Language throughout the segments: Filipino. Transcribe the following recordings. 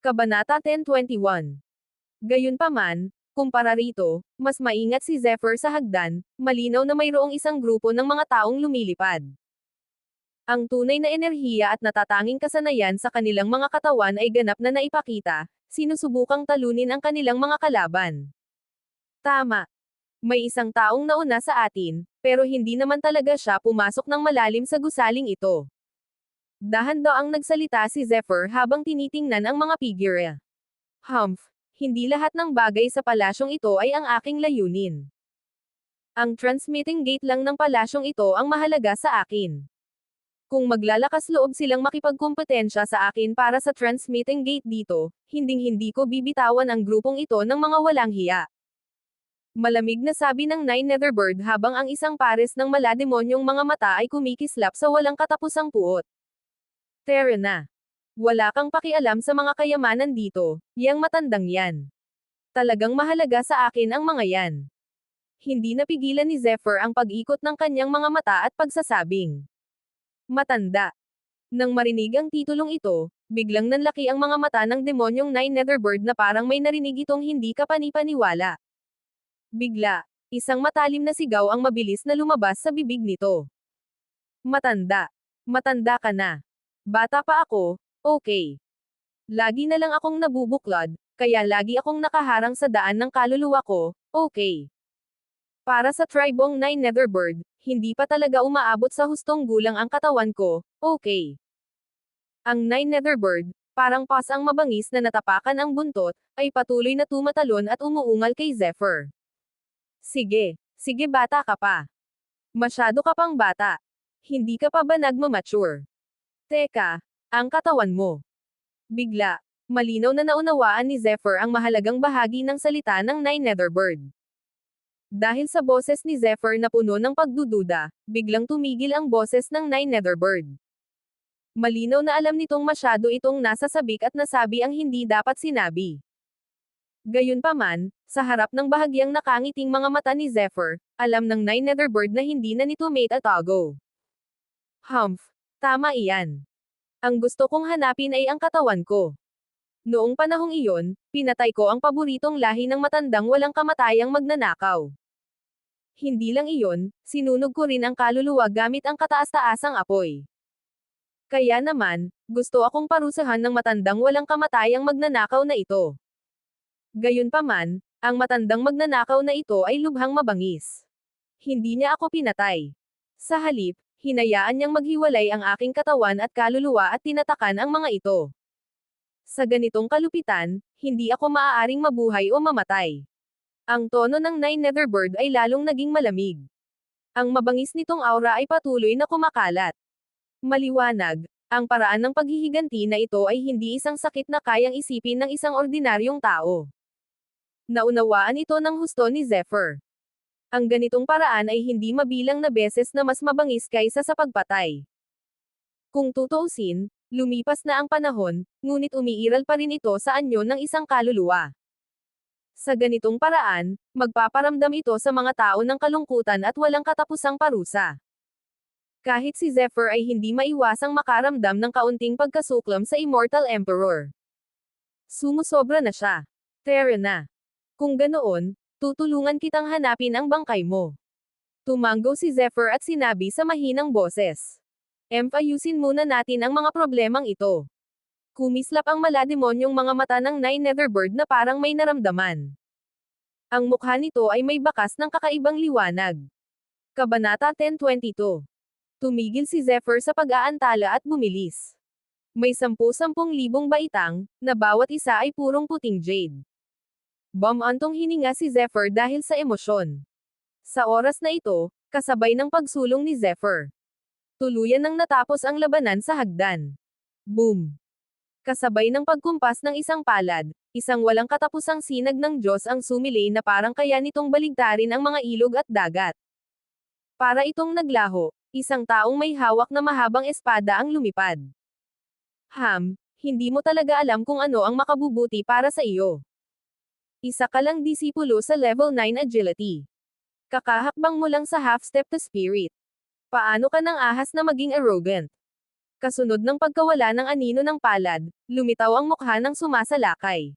Kabanata 10:21. Gayunpaman, kumpara rito, mas maingat si Zephyr sa hagdan, malinaw na mayroong isang grupo ng mga taong lumilipad. Ang tunay na enerhiya at natatanging kasanayan sa kanilang mga katawan ay ganap na naipakita, sinusubukang talunin ang kanilang mga kalaban. Tama. May isang taong nauna sa atin, pero hindi naman talaga siya pumasok ng malalim sa gusaling ito. Dahan-daang nagsalita si Zephyr habang tinitingnan ang mga figure. Humph, hindi lahat ng bagay sa palasyong ito ay ang aking layunin. Ang transmitting gate lang ng palasyong ito ang mahalaga sa akin. Kung maglalakas loob silang makipagkumpetensya sa akin para sa transmitting gate dito, hinding-hindi ko bibitawan ang grupong ito ng mga walang hiya. Malamig na sabi ng Nine Netherbird habang ang isang pares ng malademonyong mga mata ay kumikislap sa walang katapusang puot. Tara na. Wala kang pakialam sa mga kayamanan dito, yang matandang yan. Talagang mahalaga sa akin ang mga yan. Hindi napigilan ni Zephyr ang pag-ikot ng kanyang mga mata at pagsasabing. Matanda. Nang marinig ang titulong ito, biglang nanlaki ang mga mata ng demonyong Nine Netherbird na parang may narinig itong hindi kapanipaniwala. Bigla, isang matalim na sigaw ang mabilis na lumabas sa bibig nito. Matanda. Matanda ka na. Bata pa ako, okay. Lagi na lang akong nabubuklod, kaya lagi akong nakaharang sa daan ng kaluluwa ko, okay. Para sa tribong Nine Netherbird, hindi pa talaga umaabot sa hustong gulang ang katawan ko, okay. Ang Nine Netherbird, parang pas ang mabangis na natapakan ang buntot, ay patuloy na tumatalon at umuungal kay Zephyr. Sige, sige bata ka pa. Masyado ka pang bata. Hindi ka pa ba nagmamature? Teka, ang katawan mo. Bigla, malinaw na naunawaan ni Zephyr ang mahalagang bahagi ng salita ng Nine Netherbird. Dahil sa boses ni Zephyr na puno ng pagdududa, biglang tumigil ang boses ng Nine Netherbird. Malinaw na alam nitong masyado itong nasasabik at nasabi ang hindi dapat sinabi. Gayunpaman, sa harap ng bahagyang nakangiting mga mata ni Zephyr, alam ng Nine Netherbird na hindi na nito mate at tago. Humph. Tama iyan. Ang gusto kong hanapin ay ang katawan ko. Noong panahong iyon, pinatay ko ang paboritong lahi ng matandang walang kamatayang magnanakaw. Hindi lang iyon, sinunog ko rin ang kaluluwa gamit ang kataas-taasang apoy. Kaya naman, gusto akong parusahan ng matandang walang kamatayang magnanakaw na ito. Gayunpaman, ang matandang magnanakaw na ito ay lubhang mabangis. Hindi niya ako pinatay. Sa halip, hinayaan niyang maghiwalay ang aking katawan at kaluluwa at tinatakan ang mga ito. Sa ganitong kalupitan, hindi ako maaaring mabuhay o mamatay. Ang tono ng Nine Netherbird ay lalong naging malamig. Ang mabangis nitong aura ay patuloy na kumakalat. Maliwanag, ang paraan ng paghihiganti na ito ay hindi isang sakit na kayang isipin ng isang ordinaryong tao. Naunawaan ito ng husto ni Zephyr. Ang ganitong paraan ay hindi mabilang na beses na mas mabangis kaysa sa pagpatay. Kung tutuusin, lumipas na ang panahon, ngunit umiiral pa rin ito sa anyo ng isang kaluluwa. Sa ganitong paraan, magpaparamdam ito sa mga tao ng kalungkutan at walang katapusang parusa. Kahit si Zephyr ay hindi maiwasang makaramdam ng kaunting pagkasuklam sa Immortal Emperor. Sumusobra na siya. Tara na. Kung ganoon, tutulungan kitang hanapin ang bangkay mo. Tumanggo si Zephyr at sinabi sa mahinang boses. Ayusin muna natin ang mga problemang ito. Kumislap ang malademonyong mga mata ng Nine Netherbird na parang may naramdaman. Ang mukha nito ay may bakas ng kakaibang liwanag. Kabanata 10:22. Tumigil si Zephyr sa pag-aantala at bumilis. May 10,000 baitang, na bawat isa ay purong puting jade. Bumantong hininga si Zephyr dahil sa emosyon. Sa oras na ito, kasabay ng pagsulong ni Zephyr, tuluyan nang natapos ang labanan sa hagdan. Boom! Kasabay ng pagkumpas ng isang palad, isang walang katapusang sinag ng Diyos ang sumilay na parang kaya nitong baligtarin ang mga ilog at dagat. Para itong naglaho, isang taong may hawak na mahabang espada ang lumipad. Hindi mo talaga alam kung ano ang makabubuti para sa iyo. Isa ka lang disipulo sa level 9 agility. Kakahakbang mo lang sa half-step to spirit. Paano ka nang ahas na maging arrogant? Kasunod ng pagkawala ng anino ng palad, lumitaw ang mukha ng sumasalakay.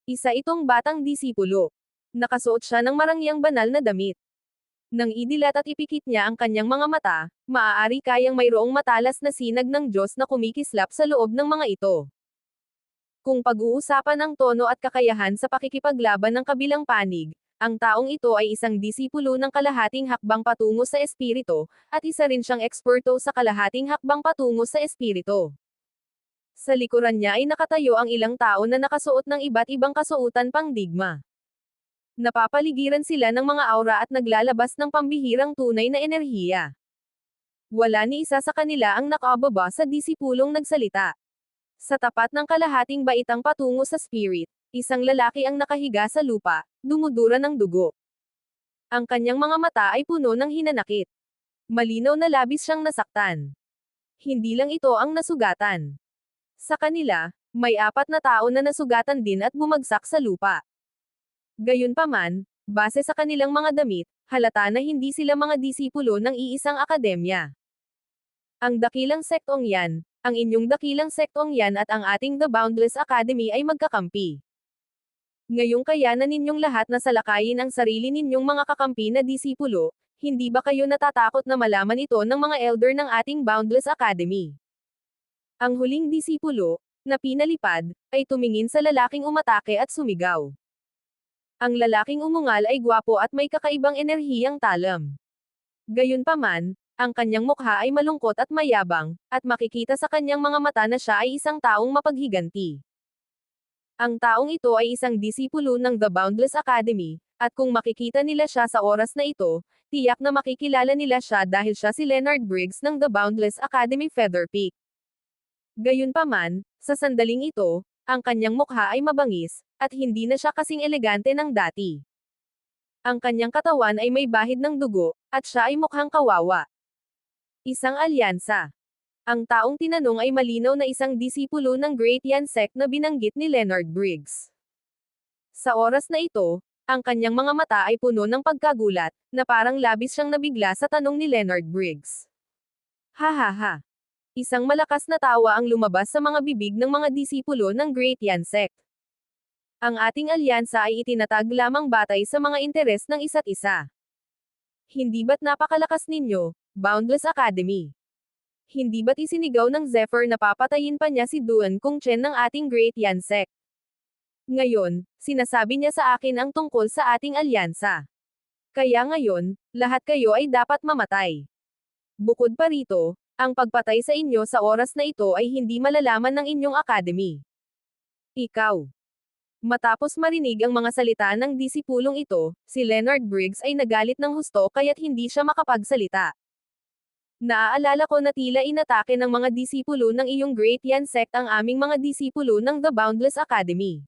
Isa itong batang disipulo. Nakasuot siya ng marangyang banal na damit. Nang idilat at ipikit niya ang kanyang mga mata, maaari kayang mayroong matalas na sinag ng Diyos na kumikislap sa loob ng mga ito. Kung pag-uusapan ang tono at kakayahan sa pakikipaglaban ng kabilang panig, ang taong ito ay isang disipulo ng kalahating hakbang patungo sa espiritu, at isa rin siyang eksperto sa kalahating hakbang patungo sa espiritu. Sa likuran niya ay nakatayo ang ilang tao na nakasuot ng iba't ibang kasuotan pang digma. Napapaligiran sila ng mga aura at naglalabas ng pambihirang tunay na enerhiya. Wala ni isa sa kanila ang nakababa sa disipulong nagsalita. Sa tapat ng kalahating baitang patungo sa spirit, isang lalaki ang nakahiga sa lupa, dumudura ng dugo. Ang kanyang mga mata ay puno ng hinanakit. Malinaw na labis siyang nasaktan. Hindi lang ito ang nasugatan. Sa kanila, may 4 na tao na nasugatan din at bumagsak sa lupa. Gayunpaman, base sa kanilang mga damit, halata na hindi sila mga disipulo ng iisang akademya. Ang dakilang sektong yan, ang inyong dakilang sektong yan at ang ating The Boundless Academy ay magkakampi. Ngayong kaya na ninyong lahat na salakayin ang sarili ninyong mga kakampi na disipulo, hindi ba kayo natatakot na malaman ito ng mga elder ng ating Boundless Academy? Ang huling disipulo, na pinalipad, ay tumingin sa lalaking umatake at sumigaw. Ang lalaking umungal ay gwapo at may kakaibang enerhiyang talam. Gayunpaman, ang kanyang mukha ay malungkot at mayabang, at makikita sa kanyang mga mata na siya ay isang taong mapaghiganti. Ang taong ito ay isang disipulo ng The Boundless Academy, at kung makikita nila siya sa oras na ito, tiyak na makikilala nila siya dahil siya si Leonard Briggs ng The Boundless Academy Featherpeak. Gayunpaman, sa sandaling ito, ang kanyang mukha ay mabangis, at hindi na siya kasing elegante ng dati. Ang kanyang katawan ay may bahid ng dugo, at siya ay mukhang kawawa. Isang alyansa. Ang taong tinanong ay malinaw na isang disipulo ng Great Yan Sect na binanggit ni Leonard Briggs. Sa oras na ito, ang kanyang mga mata ay puno ng pagkagulat, na parang labis siyang nabigla sa tanong ni Leonard Briggs. Ha ha ha. Isang malakas na tawa ang lumabas sa mga bibig ng mga disipulo ng Great Yan Sect. Ang ating alyansa ay itinatag lamang batay sa mga interes ng isa't isa. Hindi ba't napakalakas ninyo, Boundless Academy? Hindi ba't isinigaw ng Zephyr na papatayin pa niya si Duan Kung Chen ng ating Great Yan Sect? Ngayon, sinasabi niya sa akin ang tungkol sa ating alyansa. Kaya ngayon, lahat kayo ay dapat mamatay. Bukod pa rito, ang pagpatay sa inyo sa oras na ito ay hindi malalaman ng inyong academy. Ikaw. Matapos marinig ang mga salita ng disipulong ito, si Leonard Briggs ay nagalit ng husto kaya't hindi siya makapagsalita. Naaalala ko na tila inatake ng mga disipulo ng iyong Great Yan Sect ang aming mga disipulo ng The Boundless Academy.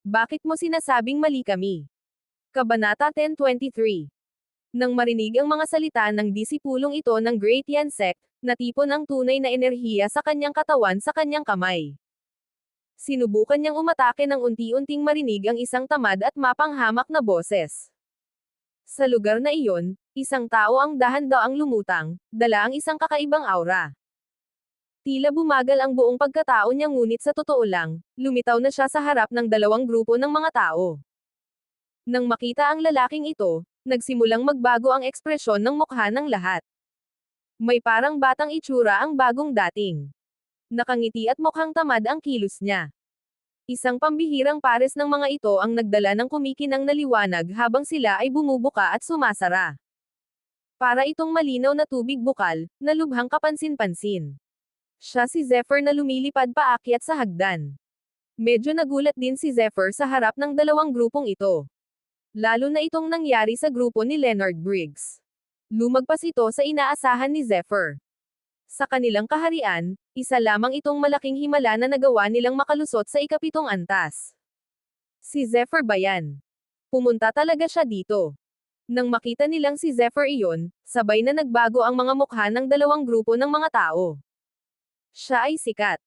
Bakit mo sinasabing mali kami? Kabanata 10:23. Nang marinig ang mga salita ng disipulong ito ng Great Yan Sect, natipon ang tunay na enerhiya sa kanyang katawan sa kanyang kamay. Sinubukan niyang umatake nang unti-unting marinig ang isang tamad at mapanghamak na boses. Sa lugar na iyon, isang tao ang dahan-daang lumutang, dala ang isang kakaibang aura. Tila bumagal ang buong pagkatao niya ngunit sa totoo lang, lumitaw na siya sa harap ng 2 grupo ng mga tao. Nang makita ang lalaking ito, nagsimulang magbago ang ekspresyon ng mukha ng lahat. May parang batang itsura ang bagong dating. Nakangiti at mukhang tamad ang kilos niya. Isang pambihirang pares ng mga ito ang nagdala ng kumikinang na liwanag habang sila ay bumubuka at sumasara. Para itong malinaw na tubig bukal, na lubhang kapansin-pansin. Siya si Zephyr na lumilipad paakyat sa hagdan. Medyo nagulat din si Zephyr sa harap ng 2 grupong ito. Lalo na itong nangyari sa grupo ni Leonard Briggs. Lumagpas ito sa inaasahan ni Zephyr. Sa kanilang kaharian, isa lamang itong malaking himala na nagawa nilang makalusot sa ika-7 antas. Si Zephyr ba yan? Pumunta talaga siya dito. Nang makita nilang si Zephyr iyon, sabay na nagbago ang mga mukha ng 2 grupo ng mga tao. Siya ay sikat.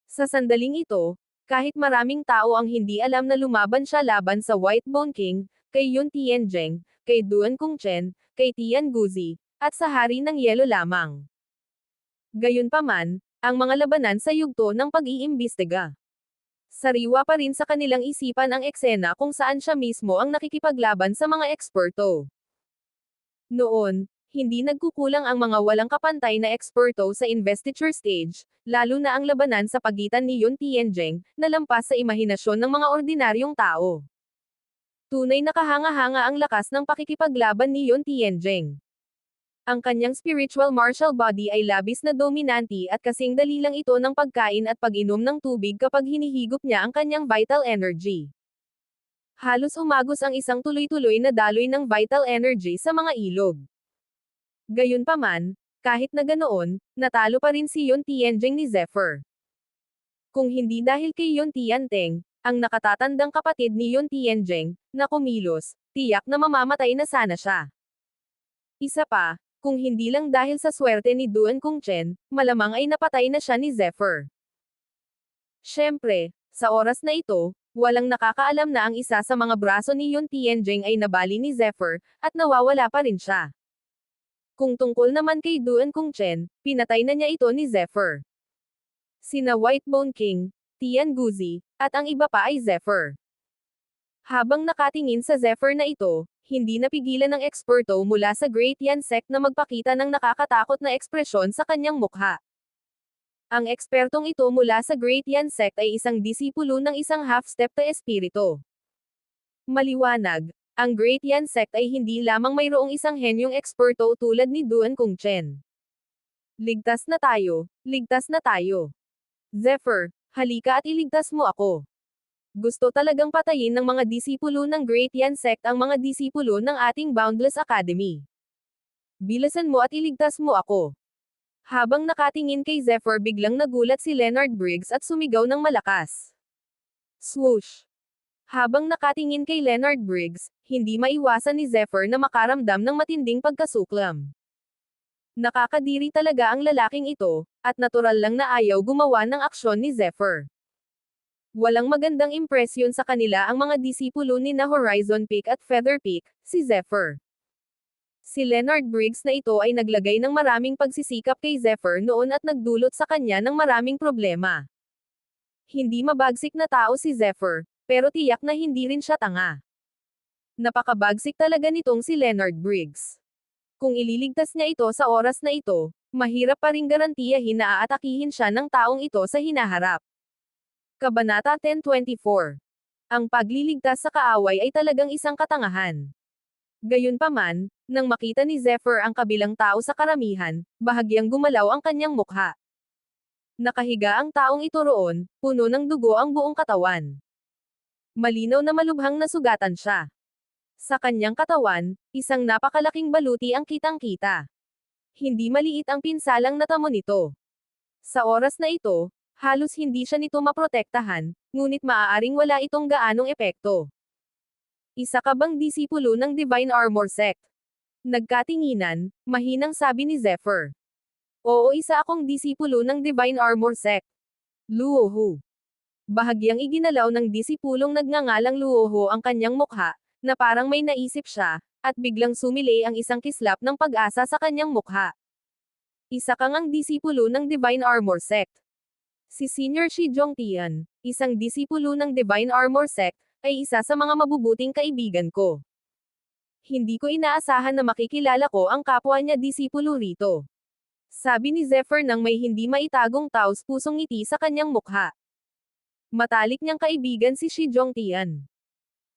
Sa sandaling ito, kahit maraming tao ang hindi alam na lumaban siya laban sa White Bone King, kay Yun Tianzheng, kay Duan Kung Chen, kay Tian Guzi, at sa Hari ng Yelo lamang. Gayunpaman, ang mga labanan sa yugto ng pag-iimbestiga. Sariwa pa rin sa kanilang isipan ang eksena kung saan siya mismo ang nakikipaglaban sa mga eksperto. Noon, hindi nagkukulang ang mga walang kapantay na eksperto sa investiture stage, lalo na ang labanan sa pagitan ni Yun Tianjing, na lampas sa imahinasyon ng mga ordinaryong tao. Tunay na kahanga-hanga ang lakas ng pakikipaglaban ni Yun Tianjing. Ang kanyang spiritual martial body ay labis na dominante at kasing dali lang ito ng pagkain at pag-inom ng tubig kapag hinihigop niya ang kanyang vital energy. Halos umagos ang isang tuloy-tuloy na daloy ng vital energy sa mga ilog. Gayunpaman, kahit na ganoon, natalo pa rin si Yun Tianjing ni Zephyr. Kung hindi dahil kay Yun Tianteng, ang nakatatandang kapatid ni Yun Tianjing, na kumilos, tiyak na mamamatay na sana siya. Isa pa, kung hindi lang dahil sa swerte ni Duan Kongchen, malamang ay napatay na siya ni Zephyr. Siyempre, sa oras na ito, walang nakakaalam na ang isa sa mga braso ni Yun Tianjing ay nabali ni Zephyr, at nawawala pa rin siya. Kung tungkol naman kay Duan Kongchen, pinatay na niya ito ni Zephyr. Sina Whitebone King, Tian Guzi, at ang iba pa ay Zephyr. Habang nakatingin sa Zephyr na ito, hindi napigilan ng eksperto mula sa Great Yan Sect na magpakita ng nakakatakot na ekspresyon sa kanyang mukha. Ang ekspertong ito mula sa Great Yan Sect ay isang disipulo ng isang half-step na espiritu. Maliwanag, ang Great Yan Sect ay hindi lamang mayroong isang henyong eksperto tulad ni Duan Kongchen. Ligtas na tayo, ligtas na tayo. Zephyr, halika at iligtas mo ako. Gusto talagang patayin ng mga disipulo ng Great Yan Sect ang mga disipulo ng ating Boundless Academy. Bilisan mo at iligtas mo ako. Habang nakatingin kay Zephyr biglang nagulat si Leonard Briggs at sumigaw ng malakas. Swoosh! Habang nakatingin kay Leonard Briggs, hindi maiwasan ni Zephyr na makaramdam ng matinding pagkasuklam. Nakakadiri talaga ang lalaking ito, at natural lang na ayaw gumawa ng aksyon ni Zephyr. Walang magandang impresyon sa kanila ang mga disipulo ni na Horizon Peak at Feather Peak, si Zephyr. Si Leonard Briggs na ito ay naglagay ng maraming pagsisikap kay Zephyr noon at nagdulot sa kanya ng maraming problema. Hindi mabagsik na tao si Zephyr, pero tiyak na hindi rin siya tanga. Napakabagsik talaga nitong si Leonard Briggs. Kung ililigtas niya ito sa oras na ito, mahirap pa ring garantiyahin na aatakihin siya ng taong ito sa hinaharap. Kabanata 1024. Ang pagliligtas sa kaaway ay talagang isang katangahan. Gayunpaman, nang makita ni Zephyr ang kabilang tao sa karamihan, bahagyang gumalaw ang kanyang mukha. Nakahiga ang taong ito roon, puno ng dugo ang buong katawan. Malinaw na malubhang nasugatan siya. Sa kanyang katawan, isang napakalaking baluti ang kitang-kita. Hindi maliit ang pinsalang natamo nito. Sa oras na ito, halos hindi siya nito maprotektahan, ngunit maaaring wala itong gaanong epekto. Isa ka bang disipulo ng Divine Armor Sect? Nagkatinginan, mahinang sabi ni Zephyr. Oo, isa akong disipulo ng Divine Armor Sect. Luohu. Bahagyang iginalaw ng disipulong nagngangalang Luohu ang kanyang mukha, na parang may naisip siya, at biglang sumili ang isang kislap ng pag-asa sa kanyang mukha. Isa kang ang disipulo ng Divine Armor Sect. Si Senior Shi Zhongtian, isang disipulo ng Divine Armor Sect, ay isa sa mga mabubuting kaibigan ko. Hindi ko inaasahan na makikilala ko ang kapwa niya disipulo rito. Sabi ni Zephyr nang may hindi maitagong taos-pusong ngiti sa kanyang mukha. Matalik niyang kaibigan si Shi Zhongtian.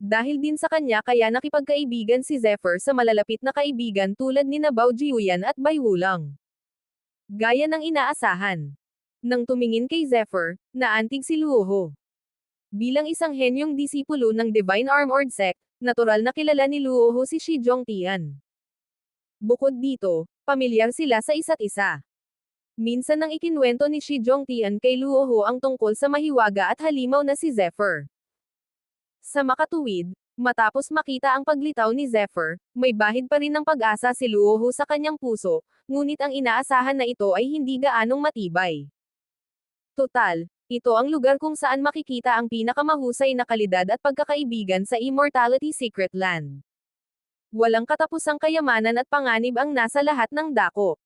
Dahil din sa kanya kaya nakipagkaibigan si Zephyr sa malalapit na kaibigan tulad ni na Bao Jiuyan at Bai Wulang. Gaya ng inaasahan. Nang tumingin kay Zephyr, naantig si Luoho. Bilang isang henyong disipulo ng Divine Armored Sect, natural na kilala ni Luoho si Shi Zhongtian. Bukod dito, pamilyar sila sa isa't isa. Minsan nang ikinwento ni Shi Zhongtian kay Luoho ang tungkol sa mahiwaga at halimaw na si Zephyr. Sa makatuwid, matapos makita ang paglitaw ni Zephyr, may bahid pa rin ng pag-asa si Luoho sa kanyang puso, ngunit ang inaasahan na ito ay hindi gaanong matibay. Total, ito ang lugar kung saan makikita ang pinakamahusay na kalidad at pagkakaibigan sa Immortality Secret Land. Walang katapusang kayamanan at panganib ang nasa lahat ng dako.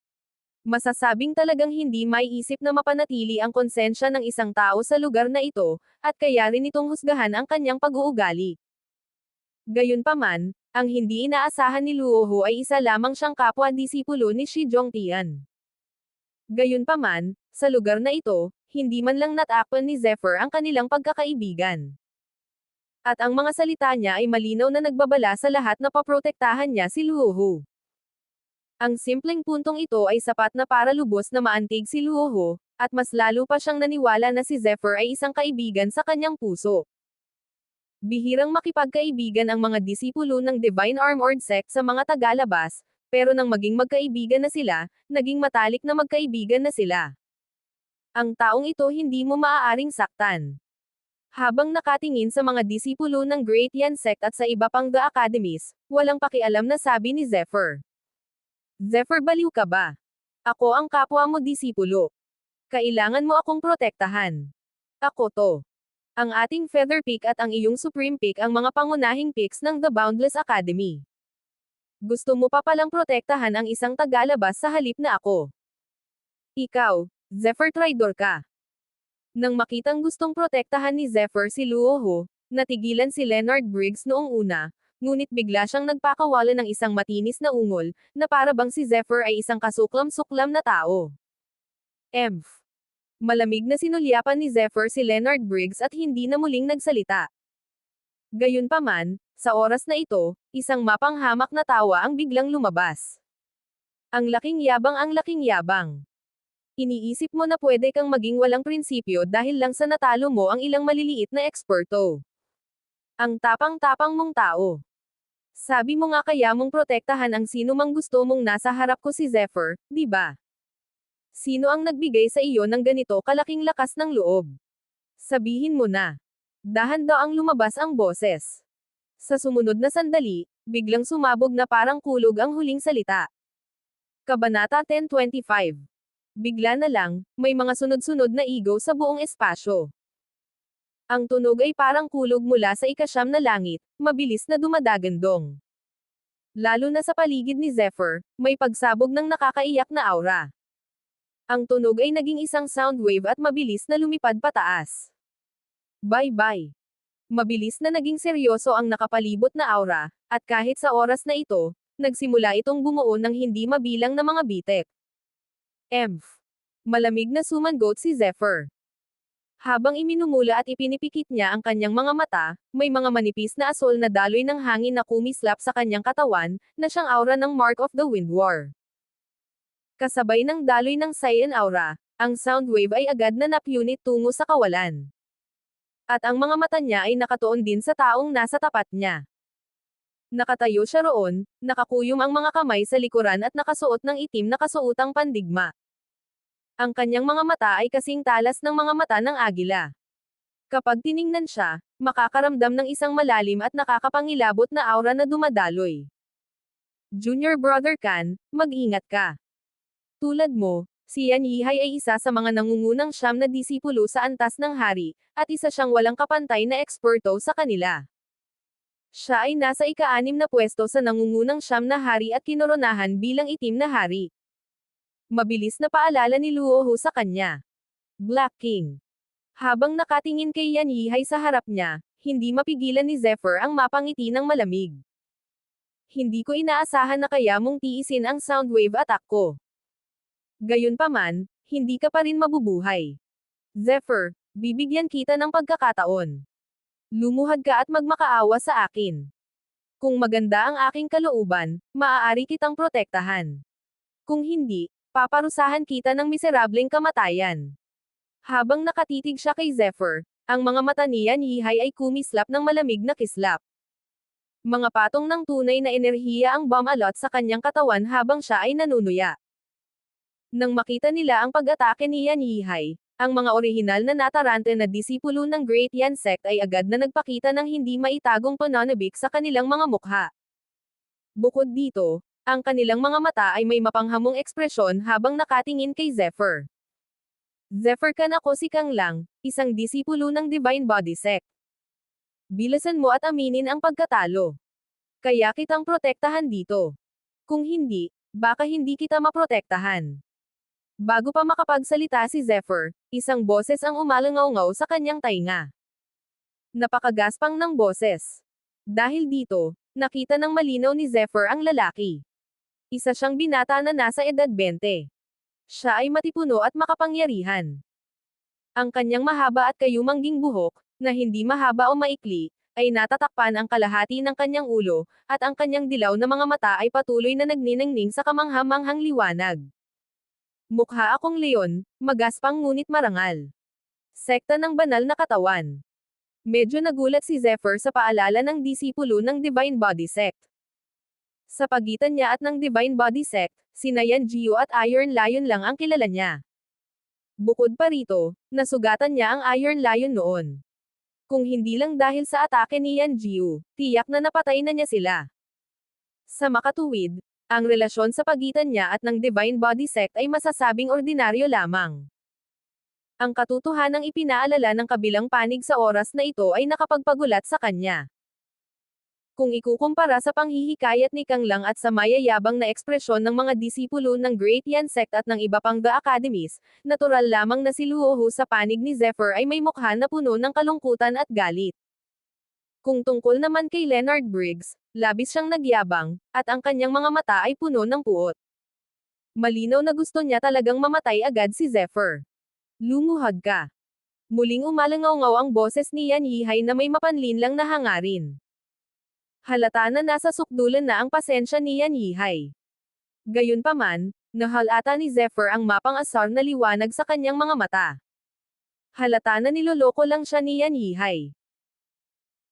Masasabing talagang hindi maiisip na mapanatili ang konsensya ng isang tao sa lugar na ito, at kaya rin itong husgahan ang kanyang pag-uugali. Gayunpaman, ang hindi inaasahan ni Luoho ay isa lamang siyang kapwa-disipulo ni Shi Zhongtian. Gayunpaman, sa lugar na ito, hindi man lang natakpan ni Zephyr ang kanilang pagkakaibigan. At ang mga salita niya ay malinaw na nagbabala sa lahat na paprotektahan niya si Luoho. Ang simpleng puntong ito ay sapat na para lubos na maantig si Luoho, at mas lalo pa siyang naniwala na si Zephyr ay isang kaibigan sa kanyang puso. Bihirang makipagkaibigan ang mga disipulo ng Divine Armored Sect sa mga tagalabas, pero nang maging magkaibigan na sila, naging matalik na magkaibigan na sila. Ang taong ito hindi mo maaaring saktan. Habang nakatingin sa mga disipulo ng Great Yan Sect at sa iba pang The Academies, walang pakialam na sabi ni Zephyr. Zephyr, baliw ka ba? Ako ang kapwa mo disipulo. Kailangan mo akong protektahan. Ako to. Ang ating Feather Peak at ang iyong Supreme Peak ang mga pangunahing peaks ng The Boundless Academy. Gusto mo pa palang protektahan ang isang tagalabas sa halip na ako. Ikaw, Zephyr, traidor ka. Nang makitang gustong protektahan ni Zephyr si Luoho, natigilan si Leonard Briggs noong una, ngunit bigla siyang nagpakawala ng isang matinis na ungol, na para bang si Zephyr ay isang kasuklam-suklam na tao. Emph. Malamig na sinulyapan ni Zephyr si Leonard Briggs at hindi na muling nagsalita. Gayunpaman, sa oras na ito, isang mapanghamak na tawa ang biglang lumabas. Ang laking yabang. Iniisip mo na pwede kang maging walang prinsipyo dahil lang sa natalo mo ang ilang maliliit na eksperto. Ang tapang-tapang mong tao. Sabi mo nga kaya mong protektahan ang sino mang gusto mong nasa harap ko si Zephyr, di ba? Sino ang nagbigay sa iyo ng ganito kalaking lakas ng loob? Sabihin mo na. Dahan-daw ang lumabas ang boses. Sa sumunod na sandali, biglang sumabog na parang kulog ang huling salita. Kabanata 10:25. Bigla na lang, may mga sunod-sunod na igo sa buong espasyo. Ang tunog ay parang kulog mula sa ikasyam na langit, mabilis na dumadagandong. Lalo na sa paligid ni Zephyr, may pagsabog ng nakakaiyak na aura. Ang tunog ay naging isang sound wave at mabilis na lumipad pataas. Bye-bye. Mabilis na naging seryoso ang nakapalibot na aura, at kahit sa oras na ito, nagsimula itong bumuo ng hindi mabilang na mga bitek. Emph. Malamig na sumangot si Zephyr. Habang iminumula at ipinipikit niya ang kanyang mga mata, may mga manipis na asol na daloy ng hangin na kumislap sa kanyang katawan, na siyang aura ng Mark of the Wind War. Kasabay ng daloy ng Saiyan aura, ang sound wave ay agad na napunit tungo sa kawalan. At ang mga mata niya ay nakatuon din sa taong nasa tapat niya. Nakatayo siya roon, nakakuyom ang mga kamay sa likuran at nakasuot ng itim na kasuotang pandigma. Ang kanyang mga mata ay kasing talas ng mga mata ng agila. Kapag tiningnan siya, makakaramdam ng isang malalim at nakakapangilabot na aura na dumadaloy. Junior Brother Kan, mag-ingat ka. Tulad mo, si Yan Yihai ay isa sa mga nangungunang siyam na disipulo sa antas ng hari, at isa siyang walang kapantay na eksperto sa kanila. Siya ay nasa ika-6 na pwesto sa nangungunang siyam na hari at kinoronahan bilang itim na hari. Mabilis na paalala ni Luoho sa kanya. Black King. Habang nakatingin kay Yan Yihai sa harap niya, hindi mapigilan ni Zephyr ang mapangiti ng malamig. Hindi ko inaasahan na kaya mong tiisin ang soundwave attack ko. Gayunpaman, hindi ka pa rin mabubuhay. Zephyr, bibigyan kita ng pagkakataon. Lumuhad ka at magmakaawa sa akin. Kung maganda ang aking kalooban, maaari kitang protektahan. Kung hindi, paparusahan kita ng miserableng kamatayan. Habang nakatitig siya kay Zephyr, ang mga mata ni Yan Yihai ay kumislap ng malamig na kislap. Mga patong ng tunay na enerhiya ang bumalot sa kanyang katawan habang siya ay nanunuya. Nang makita nila ang pag-atake ni Yan Yihai, ang mga orihinal na natarante na disipulo ng Great Yan Sect ay agad na nagpakita ng hindi maitagong pananabik sa kanilang mga mukha. Bukod dito, ang kanilang mga mata ay may mapanghamong ekspresyon habang nakatingin kay Zephyr. Zephyr, kan ako si Kang Lang, isang disipulo ng Divine Body Sect. Bilasan mo at aminin ang pagkatalo. Kaya kitang protektahan dito. Kung hindi, baka hindi kita maprotektahan. Bago pa makapagsalita si Zephyr, isang boses ang umalangaw-ngaw sa kanyang tainga. Napakagaspang ng boses. Dahil dito, nakita ng malinaw ni Zephyr ang lalaki. Isa siyang binata na nasa edad 20. Siya ay matipuno at makapangyarihan. Ang kanyang mahaba at kayumangging buhok, na hindi mahaba o maikli, ay natatakpan ang kalahati ng kanyang ulo, at ang kanyang dilaw na mga mata ay patuloy na nagniningning sa kamangha-manghang liwanag. Mukha akong leon, magaspang ngunit marangal. Sekta ng banal na katawan. Medyo nagulat si Zephyr sa paalala ng disipulo ng Divine Body Sect. Sa pagitan niya at ng Divine Body Sect, sina Yan Jiu at Iron Lion lang ang kilala niya. Bukod pa rito, nasugatan niya ang Iron Lion noon. Kung hindi lang dahil sa atake ni Yan Jiu, tiyak na napatay na niya sila. Sa makatuwid, ang relasyon sa pagitan niya at ng Divine Body Sect ay masasabing ordinaryo lamang. Ang katotohanang ipinaalala ng kabilang panig sa oras na ito ay nakapagpagulat sa kanya. Kung ikukumpara sa panghihikayat ni Kang Lang at sa mayayabang na ekspresyon ng mga disipulo ng Great Yan Sect at ng iba pang The Academies, natural lamang na si Luohu sa panig ni Zephyr ay may mukha na puno ng kalungkutan at galit. Kung tungkol naman kay Leonard Briggs, labis siyang nagyabang, at ang kanyang mga mata ay puno ng puot. Malinaw na gusto niya talagang mamatay agad si Zephyr. Lumuhod ka. Muling umalangaw-ngaw ang boses ni Yan Yihai na may mapanlinlang na hangarin. Halata na nasa sukdulan na ang pasensya ni Yan Yihai. Gayunpaman, nahalata ni Zephyr ang mapang-asar na liwanag sa kanyang mga mata. Halata na niloloko lang siya ni Yan Yihai.